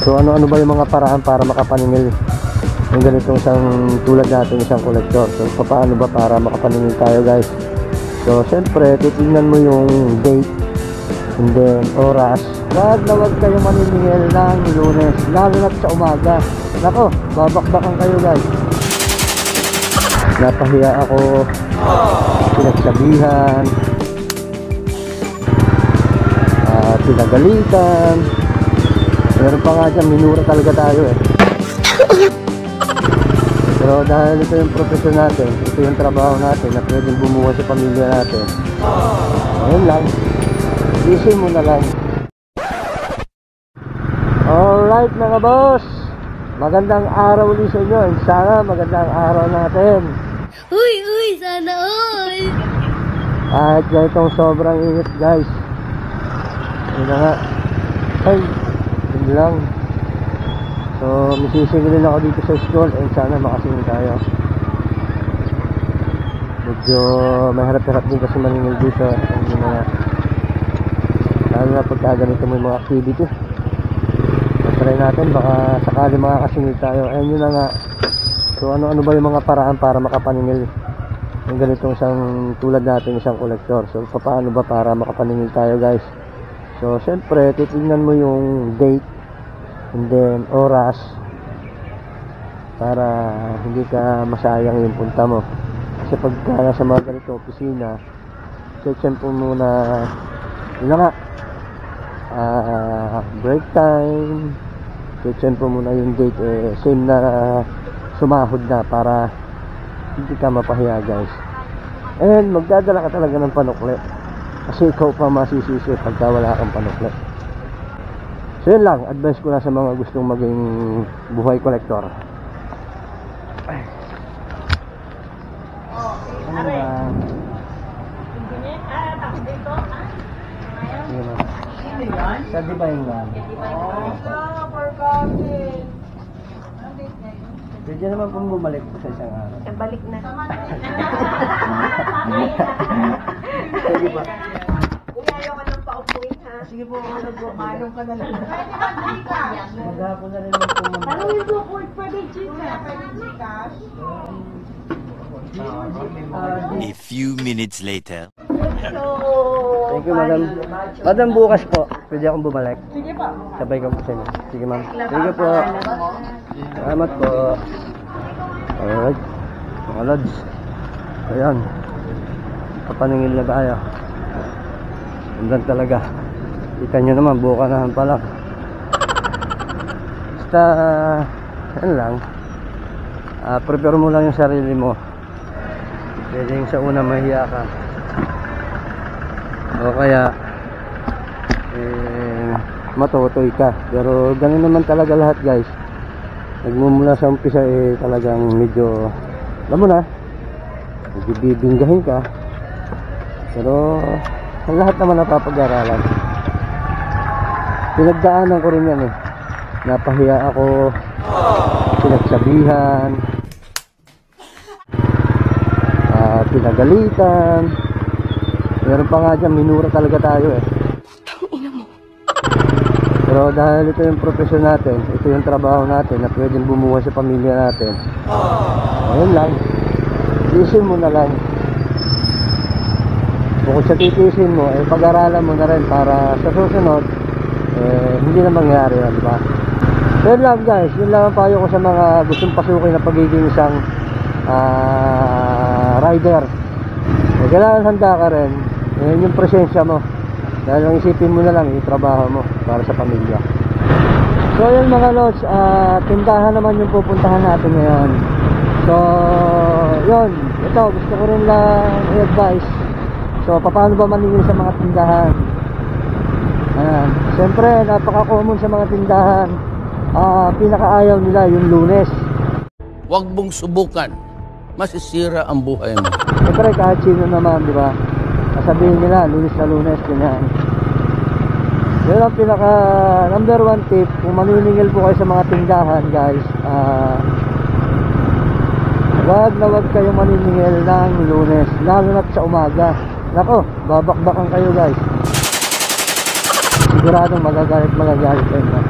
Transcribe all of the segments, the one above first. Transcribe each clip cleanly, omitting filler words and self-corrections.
So ano ba yung mga paraan para makapaningil ng ganitong isang tulad natin, isang kolektor. So paano ba para makapaningil tayo guys? So syempre titingnan mo yung date and then oras. Wag kayong maniningil ng Lunes, lalo na sa umaga. Nako, babakbakan kayo guys. Napahiya ako, pinagsabihan, pinagalitan. Meron pa nga dyan, minura talaga tayo eh. Pero dahil ito yung profesyon natin, ito yung trabaho natin na pwedeng bumuhay sa pamilya natin, ayun lang, isin mo na lang. Alright mga boss, magandang araw ulit sa inyo, and sana magandang araw natin. Uy, sana all. At ganitong sobrang init guys. Yun na nga. Ay, yun lang. So misisingilin ako dito sa school, and sana makasingil tayo. Medyo mahirap-hirap din kasi maningil dito. Yung mga, lalo na pagka ganito mo yung mga activity. Try natin, baka sakali makakasingil tayo. Ayun yun na nga. So ano ba yung mga paraan para makapaningil ng ganitong isang tulad natin, isang kolektor. So paano ba para makapaningil tayo guys? So syempre titingnan mo yung date and then oras para hindi ka masayang yung punta mo. Kasi pagka nasa mga ganito opisina, check po muna yun na nga, break time, check po muna yung date, same na sumahod na para hindi ka mapahiya guys. And magdadala ka talaga ng panukli kasi ikaw pa masisisi pagka wala kang panukli. So yun lang, advice ko na sa mga gustong maging buhay kolektor. Sa Divine Land. Pwede naman kung bumalik sa isang araw. Balik na. Sige pa. Kuya, ayaw ka nang paupuin ha. Sige po, Manong ka na lang. maghapon na rin lang pumunta. Parang yung support pa din, chika. A few minutes later. Thank you, madam. Madam, bukas po. Pwede akong bumalik. Sige pa. Sabay ko po sa inyo. Sige, ma'am. Sige po. Salamat po. Alright. Mga lods. Ayan. Kapaningil na tayo. Andan talaga. Kita nyo naman, bukanahan pa lang. Basta, yan lang. Prepare mo lang yung sarili mo. Pwedeng sa una mahiya ka. O kaya matutoy ka. Pero ganun naman talaga lahat guys. Nagmumula sa umpisa talagang medyo, alam mo na, medyo bibinggahin ka. Pero ang lahat naman napapag-aralan. Pinagdaanan ko rin yan eh. Napahiya ako, pinagsabihan, pinagalitan. Meron pa nga dyan, minura talaga tayo eh. Pero dahil ito yung profesyon natin, ito yung trabaho natin na pwedeng bumuhay sa pamilya natin, ayun lang, tiisin mo na lang. Bukod sa titiisin mo, pag-aralan mo na rin para sa susunod hindi na mangyari yan, diba? So yun lang guys, yun lang ang payo ko sa mga gustong pasukin na pagiging isang rider. Kailangan handa ka rin. Yun yung presensya mo. Dahil ang isipin mo na lang yung trabaho mo para sa pamilya. So yun mga lods, tindahan naman yung pupuntahan natin ngayon. So yun, ito gusto ko rin lang i-advise. So paano ba maningil sa mga tindahan? Ayan. Siyempre napaka-common sa mga tindahan, pinakaayaw nila yung Lunes. Huwag mong subukan, masisira ang buhay mo. Siyempre kahit sino naman, di ba? Sabihin nila, Lunes na Lunes, ganyan. Yun ang pinaka number one tip. Kung maniningil po kayo sa mga tindahan guys, wag kayong maniningil ng Lunes, lalo na sa umaga. Nako, babakbakan kayo guys. Siguradong magagalit kayo na.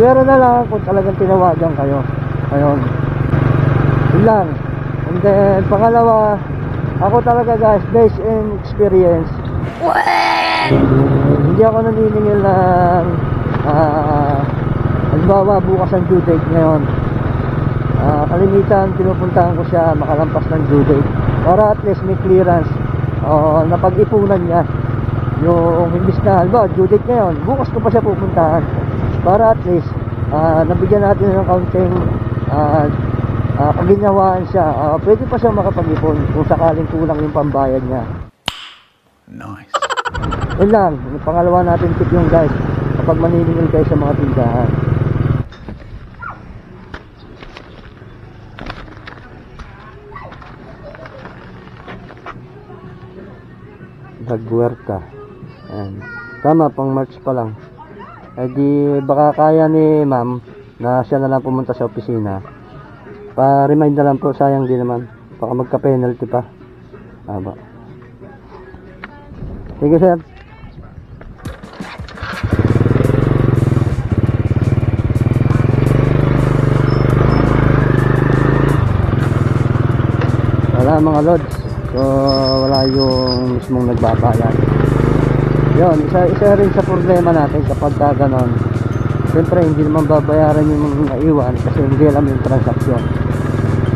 Pero na lang kung talagang tinawagan kayo. Ayun. Yun lang. And then, pangalawa, ako talaga guys, based in experience, hindi ako naniningil ng halimbawa bukas ang due date ngayon. Kalimitan pinupuntahan ko siya makalampas ng due date para at least may clearance o napag-ipunan niya yung imbis na halimbawa due date ngayon, bukas ko pa siya pupuntahan para at least nabigyan natin ng kaunting kaginawaan siya. Pwede pa siya makapag-ipon kung sakaling kulang yung pambayad niya. Nice. Yun lang, yung pangalawa natin tip yung guys, kapag maniningil kayo sa mga tindahan. Dagwerta. Ayan. Tama, pang March pa lang. Eh di baka kaya ni ma'am na siya na lang pumunta sa opisina. Pa-remind na lang po, sayang din naman. Baka magka-penalty pa. Aba. Sige sir. Wala mga lods. So wala yung mismong nagbabayad. Yun, isa rin sa problema natin kapag ganon. Siyempre hindi naman babayaran yung naiwan kasi hindi alam yung transaksyon.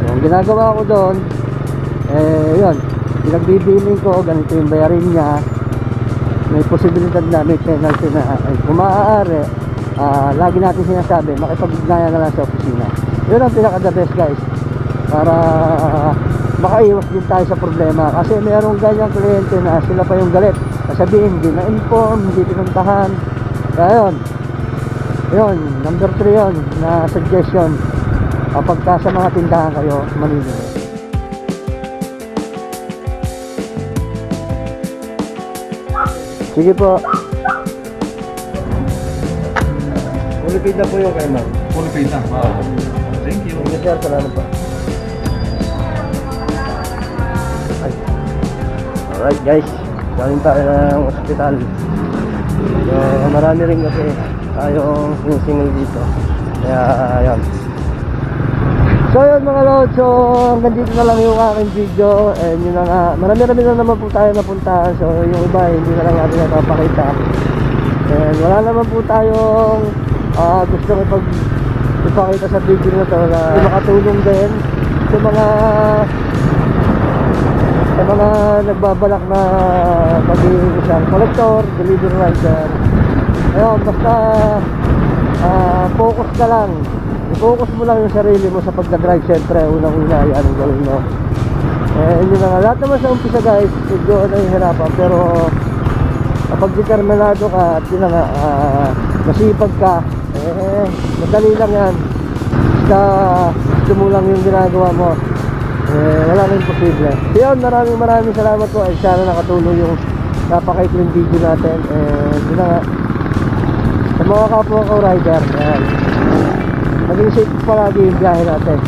So ang ginagawa ko doon, yun, pinagbibiling ko, ganito yung bayarin niya. May posibilidad na may penalty na kung maaari, lagi natin sinasabi, makipag-ugnayan na lang sa opisina. Yun ang pinaka the best guys, para makaiwas din tayo sa problema. Kasi merong ganyang kliyente na sila pa yung galit, sasabihin hindi na-inform, hindi pinuntahan. Kaya yun, number 3 yun na suggestion kapag sa mga tindahan kayo maniningil. Sige po. Fully paid na po yung kay ma'am. Full paid na. Wow. Thank you. Sige sir, salamat po. Alright guys, galing tayo ng ospital. So marami rin kasi tayong sinisingil dito. Kaya ayun. So yun mga lord, so hanggang dito na lang yung aking video. And yun na nga, marami-rami na naman po tayo napuntahan. So yung iba hindi na lang natin napapakita. And wala naman po tayong gusto ipakita sa video na to na makatulong din sa mga nagbabalak na maging isang collector, delivery rider. Ayun, basta focus ka lang. I-focus mo lang yung sarili mo sa pagdadrive. Siyempre, unang-una ay anong gawin mo. Yun na nga, lahat naman sa umpisa guys, medyo nahihirapan. Pero kapag determinado ka at yun na nga, masipag ka, madali lang yan. Basta gusto mo lang yung ginagawa mo, wala nang imposible. So yun, maraming salamat po. Sana nakatulong yung napakaikling video natin. Yun na nga, sa mga kapwa ko rider, maging safe palagi yung biyahe natin.